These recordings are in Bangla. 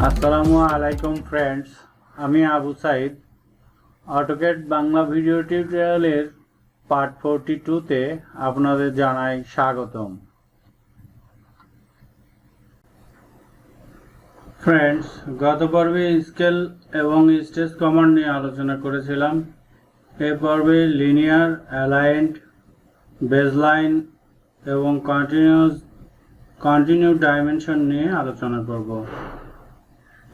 Assalamualaikum Friends, আমি আবু সাইদ AutoCAD বাংলা ভিডিও টিউটোরিয়ালের পার্ট 42 তে আপনাদের জানাই স্বাগতম। ফ্রেন্ডস, গত পর্বে স্কেল এবং স্টেজ কমান্ড নিয়ে আলোচনা করেছিলাম। এই পর্বে লিনিয়ার, অ্যালাইন্ড, বেসলাইন এবং কন্টিনিউ ডাইমেনশন নিয়ে আলোচনা করব।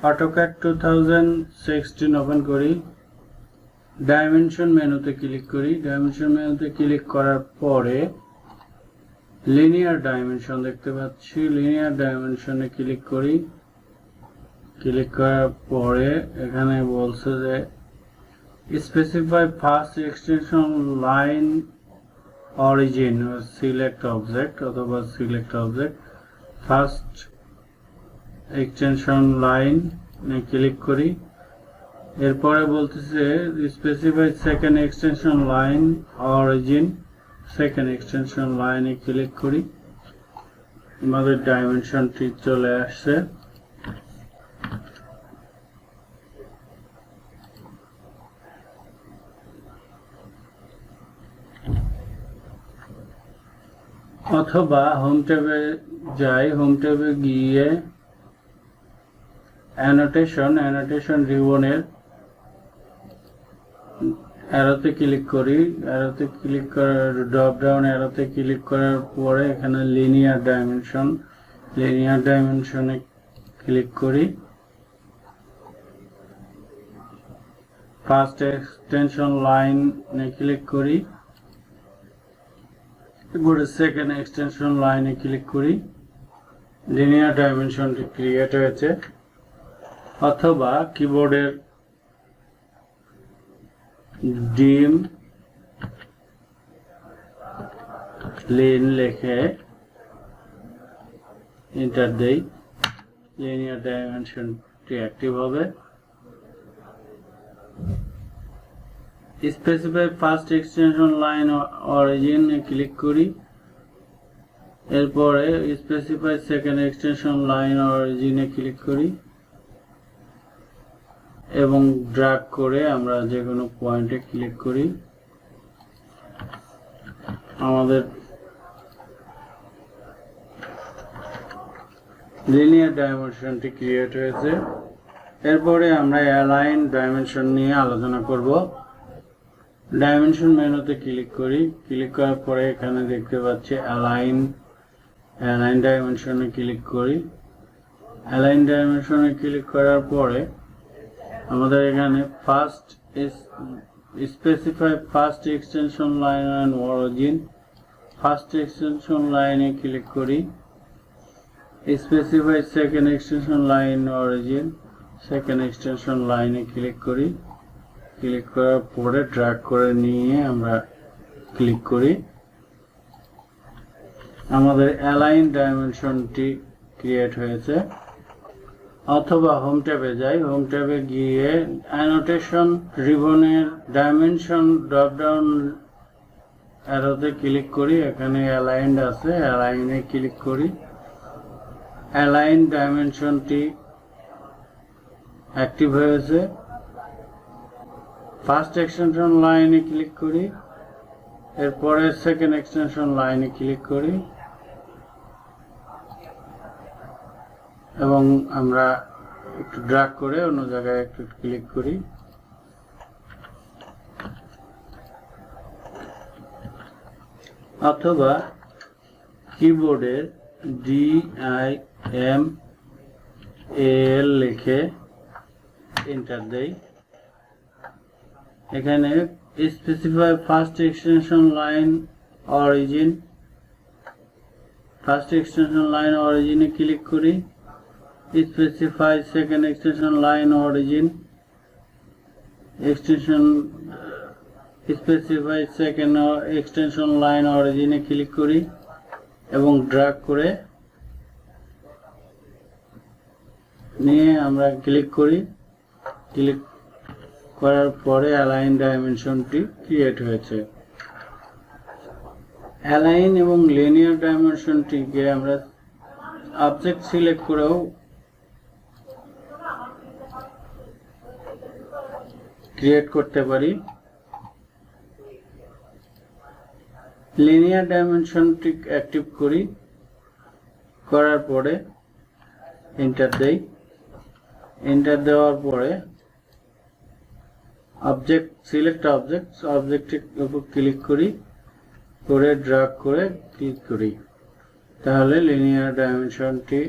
AutoCAD2016 ওপেন করি, ডাইমেনশন মেনুতে ক্লিক করি। ডাইমেনশন মেনুতে ক্লিক করার পরে লিনিয়ার ডাইমেনশন দেখতে পাচ্ছি। লিনিয়ার ডাইমেনশনে ক্লিক করি। ক্লিক করার পরে এখানে বলছে যে specify first extension line origin, select object অথবা select object. First extension line click করি। এরপরে বলতেছে specify second extension line origin, second extension লাইনে ক্লিক করি। আমাদের ডাইমেনশনটি চলে আসছে। অথবা হোম ট্যাবে যাই, হোম ট্যাবে গিয়ে অ্যানোটেশন রিবনের অ্যারোতে ক্লিক করি। অ্যারোতে ক্লিক করার ড্রপ ডাউন অ্যারোতে ক্লিক করার পরে এখানে লিনিয়ার ডাইমেনশনে ক্লিক করি। ফার্স্ট এক্সটেনশন লাইনে ক্লিক করি। এরপরে সেকেন্ড এক্সটেনশন লাইনে ক্লিক করি। লিনিয়ার ডাইমেনশনটি ক্রিয়েট হয়েছে। অথবা কিবোর্ডের ডিম লিন লিখে এন্টার দেই, লিনিয়ার ডাইমেনশনটি অ্যাক্টিভ হবে। Specify first extension line origin click করি। এরপরে স্পেসিফাই সেকেন্ড এক্সটেনশন লাইন অরিজিনে ক্লিক করি এবং ড্র্যাগ করে আমরা যে কোনো পয়েন্টে ক্লিক করি। আমাদের লিনিয়ার ডাইমেনশনটি ক্রিয়েট হয়েছে। এরপরে আমরা অ্যালাইন ডাইমেনশন নিয়ে আলোচনা করব। ডাইমেনশন মেনুতে ক্লিক করি। ক্লিক করার পরে এখানে দেখতে পাচ্ছি অ্যালাইন ডাইমেনশনে ক্লিক করি। অ্যালাইন ডাইমেনশনে ক্লিক করার পরে আমাদের এখানে specify first extension line and origin, first extension লাইনে ক্লিক করি। Specify second extension line origin, second extension লাইনে ক্লিক করি। ক্লিক করার পরে ড্র্যাগ করে নিয়ে আমরা ক্লিক করি। আমাদের অ্যালাইন ডাইমেনশনটি ক্রিয়েট হয়েছে। অথবা হোম ট্যাবে যাই, হোম ট্যাবে গিয়ে অ্যানোটেশন রিবনের ডাইমেনশন ড্রপ ডাউন অ্যারোতে ক্লিক করি। এখানে অ্যালাইন্ড আছে, অ্যালাইনে ক্লিক করি। অ্যালাইন ডাইমেনশনটি অ্যাক্টিভ হয়েছে। ফার্স্ট এক্সটেনশন লাইনে ক্লিক করি। এরপরে সেকেন্ড এক্সটেনশন লাইনে ক্লিক করি এবং আমরা একটু ড্র্যাগ করে অন্য জায়গায় একটু ক্লিক করি। অথবা কিবোর্ডের DIMAL লিখে এন্টার দেই। এখানে specify first extension line origin, first extension line অরিজিনে ক্লিক করি। Specify second extension line origin, specify second extension line অরিজিনে ক্লিক করি এবং ড্র্যাগ করে নিয়ে আমরা ক্লিক করি। ক্লিক করার পরে অ্যালাইন ডাইমেনশনটি ক্রিয়েট হয়েছে। অ্যালাইন এবং লিনিয়ার ডাইমেনশনটিকে আমরা অবজেক্ট সিলেক্ট করেও ক্রিয়েট করতে পারি। লিনিয়ার ডাইমেনশনটি অ্যাক্টিভ করি, করার পরে এন্টার দেই। এন্টার দেওয়ার পরে অবজেক্ট সিলেক্ট অবজেক্টের উপর ক্লিক করি, করে ড্র্যাগ করে ক্লিক করি, তাহলে লিনিয়ার ডাইমেনশনটি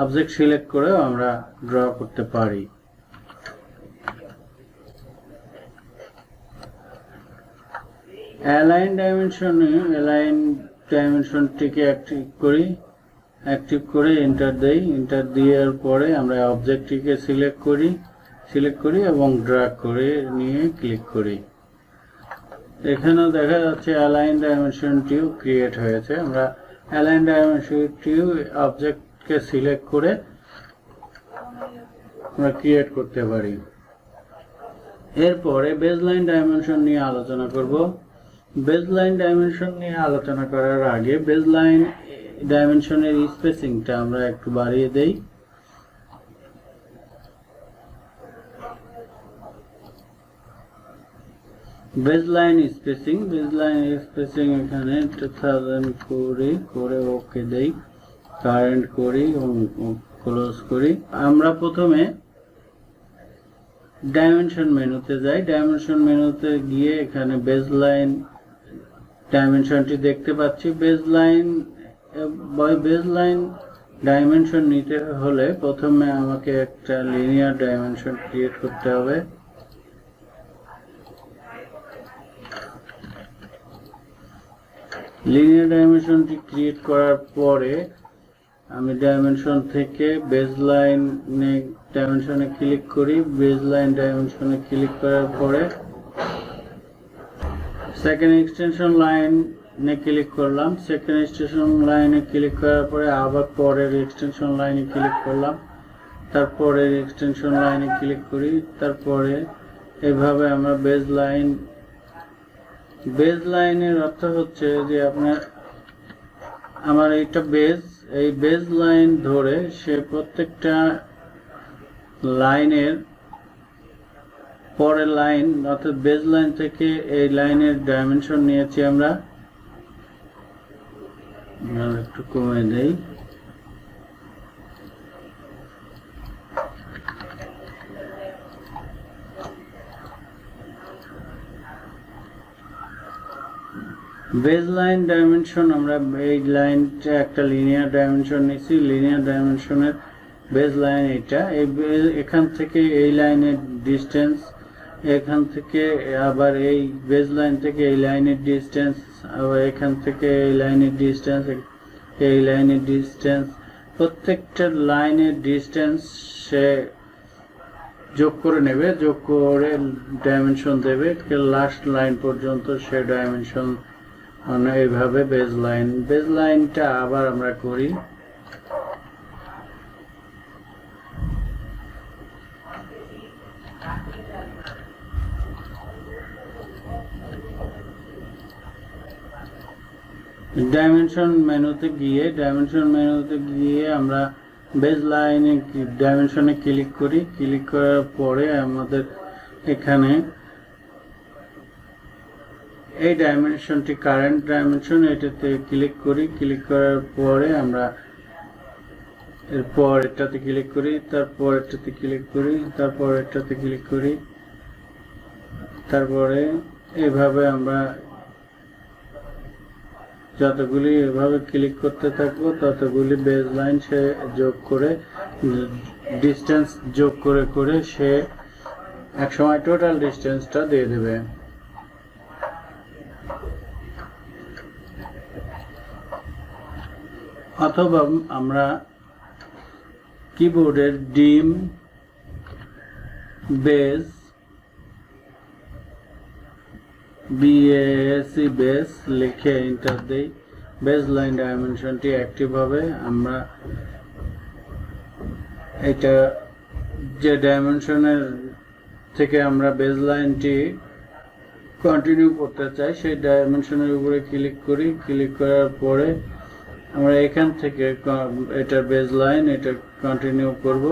অবজেক্ট সিলেক্ট করে আমরা ড্র করতে পারি। অ্যালাইন ডাইমেনশনটিকে অ্যাক্টিভ করে এন্টার দেই। এন্টার দেওয়ার পরে আমরা অবজেক্টটিকে সিলেক্ট করি এবং ড্র্যাগ করে নিয়ে ক্লিক করি। এখানেও দেখা যাচ্ছে অ্যালাইন ডাইমেনশনটিও ক্রিয়েট হয়েছে। আমরা অ্যালাইন ডাইমেনশনটিও অবজেক্টকে সিলেক্ট করে আমরা ক্রিয়েট করতে পারি। এরপরে বেজলাইন ডাইমেনশন নিয়ে আলোচনা করব। বেজলাইন ডাইমেনশন নিয়ে আলোচনা করার আগে বেজলাইন ডাইমেনশনের স্পেসিংটা আমরা একটু বাড়িয়ে দেই। বেজলাইন স্পেসিং এখানে 2000 করে ওকে দেই, কারেন্ট করি এবং ক্লোজ করি। আমরা প্রথমে ডাইমেনশন মেনুতে যাই। ডাইমেনশন মেনুতে গিয়ে এখানে বেজলাইন ডাইমেনশনটি দেখতে পাচ্ছি। বেজলাইন ডাইমেনশন নিতে হলে প্রথমে আমাকে একটা লিনিয়ার ডাইমেনশন ক্রিয়েট করতে হবে। লিনিয়ার ডাইমেনশনটি ক্রিয়েট করার পরে আমি ডাইমেনশন থেকে বেজলাইন ডাইমেনশনে ক্লিক করি। বেজলাইন ডাইমেনশনে ক্লিক করার পরে সেকেন্ড এক্সটেনশন লাইনে ক্লিক করলাম। সেকেন্ড এক্সটেনশন লাইনে ক্লিক করার পরে আবার পরের এক্সটেনশন লাইনে ক্লিক করলাম, তারপরের এক্সটেনশন লাইনে ক্লিক করি। তারপরে এইভাবে আমরা বেজলাইনের অর্থ হচ্ছে যে আমার এইটা এই বেজ লাইন ধরে সে প্রত্যেকটা লাইনের পরের লাইন, অর্থাৎ বেজ লাইন থেকে এই লাইনের ডাইমেনশন নিয়েছি আমরা। একটু কমে দেই। বেজলাইন ডাইমেনশন আমরা এই লাইনটা একটা লিনিয়ার ডাইমেনশন নিয়েছি। লিনিয়ার ডাইমেনশনের বেজ লাইন এটা। এখান থেকে এই লাইনের ডিস্টেন্স, এখান থেকে আবার এই বেজ লাইন থেকে এই লাইনের ডিস্টেন্স, আবার এখান থেকে এই লাইনের ডিস্টেন্স, এই লাইনের ডিস্টেন্স, প্রত্যেকটা লাইনের ডিস্টেন্স সে যোগ করে নেবে, যোগ করে ডাইমেনশন দেবে লাস্ট লাইন পর্যন্ত সে ডাইমেনশন। এইভাবে বেজ লাইনটা আবার আমরা করি। ডাইমেনশন মেনুতে গিয়ে আমরা বেজ লাইনে ডাইমেনশনে ক্লিক করি। ক্লিক করার পরে আমাদের এখানে এই ডাইমেনশনটি কারেন্ট ডাইমেনশন, এটাতে ক্লিক করি। ক্লিক করার পরে আমরা এরপর এটাতে ক্লিক করি, তারপর এটাতে ক্লিক করি, তারপর এটাতে ক্লিক করি। তারপরে এইভাবে আমরা যতগুলি এভাবে ক্লিক করতে থাকবো ততগুলি বেজ লাইন সে যোগ করে ডিস্টেন্স যোগ করে সে একসময় টোটাল ডিস্টেন্সটা দিয়ে দেবে। অথবা আমরা কিবোর্ডের ডিম বেজ বেস লিখে এন্টার দেই। বেজ লাইন ডাইমেনশনটি অ্যাক্টিভ হবে। আমরা এটা যে ডাইমেনশনের থেকে আমরা বেজ লাইনটি কন্টিনিউ করতে চাই সেই ডাইমেনশনের উপরে ক্লিক করি। ক্লিক করার পরে আমরা এখান থেকে এটার বেজ লাইন এটা কন্টিনিউ করব।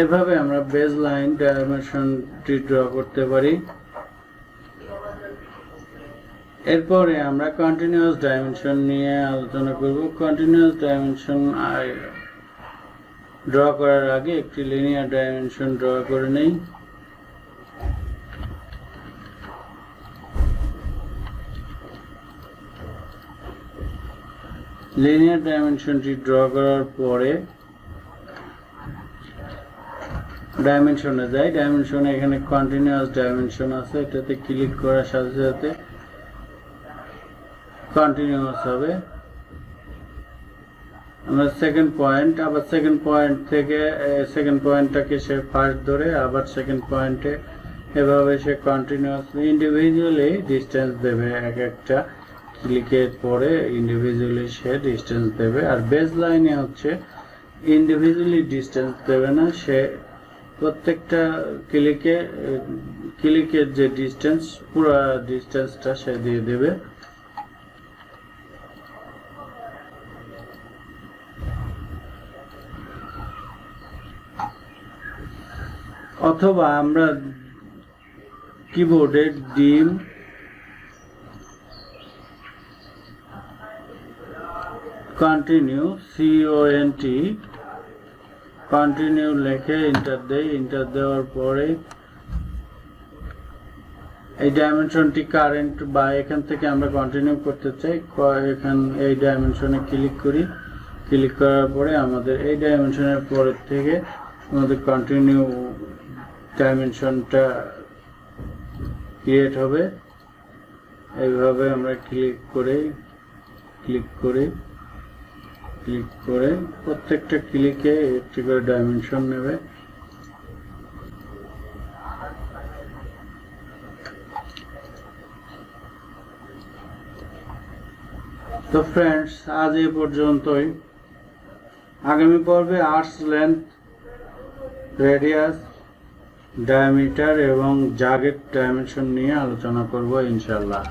এভাবে আমরা বেস লাইন ডাইমেনশনটি ড্র করতে পারি। এরপরে আমরা কন্টিনিউয়াস ডাইমেনশন নিয়ে আলোচনা করব। কন্টিনিউয়াস ডাইমেনশন ড্র করার আগে একটি লিনিয়ার ডাইমেনশন ড্র করে নেই। লিনিয়ার ডাইমেনশনটি ড্র করার পরে ডাইমেনশনে যাই। ডাইমেনশনে এখানে কন্টিনিউয়াস ডাইমেনশন আছে, এটাতে ক্লিক করার সাথে সাথে কন্টিনিউয়াস হবে। আমরা সেকেন্ড পয়েন্ট, আবার সেকেন্ড পয়েন্ট থেকে সেকেন্ড পয়েন্টটাকে সে ফার্স্ট ধরে আবার সেকেন্ড পয়েন্টে, এভাবে সে কন্টিনিউয়াস ইন্ডিভিজুয়ালি ডিস্টেন্স দেবে। এক একটা ক্লিকের পরে ইন্ডিভিজুয়ালি সে ডিস্টেন্স দেবে। আর বেস লাইনে হচ্ছে ইন্ডিভিজুয়ালি ডিস্টেন্স দেবে না, সে প্রত্যেকটা ক্লিকের যে ডিস্টেন্স, পুরো ডিস্টেন্সটা সে দিয়ে দেবে। অথবা আমরা কিবোর্ডে ডিম কন্টিনিউ কন্টিনিউ লিখে এন্টার দেই। এন্টার দেওয়ার পরে এই ডাইমেনশনটি কারেন্ট বা এখান থেকে আমরা কন্টিনিউ করতে চাই, এই ডাইমেনশনে ক্লিক করি। ক্লিক করার পরে আমাদের এই ডাইমেনশনের পরের থেকে আমাদের কন্টিনিউ ডাইমেনশনটা ক্রিয়েট হবে। এইভাবে আমরা ক্লিক করে প্রত্যেকটা ক্লিকে একটি করে ডাইমেনশন নেবে। তো ফ্রেন্ডস, আজ এই পর্যন্তই। আগামী পর্বে আর্কস লেন্থ, রেডিয়াস, ডায়ামিটার এবং জাগের ডাইমেনশন নিয়ে আলোচনা করব ইনশাআল্লাহ।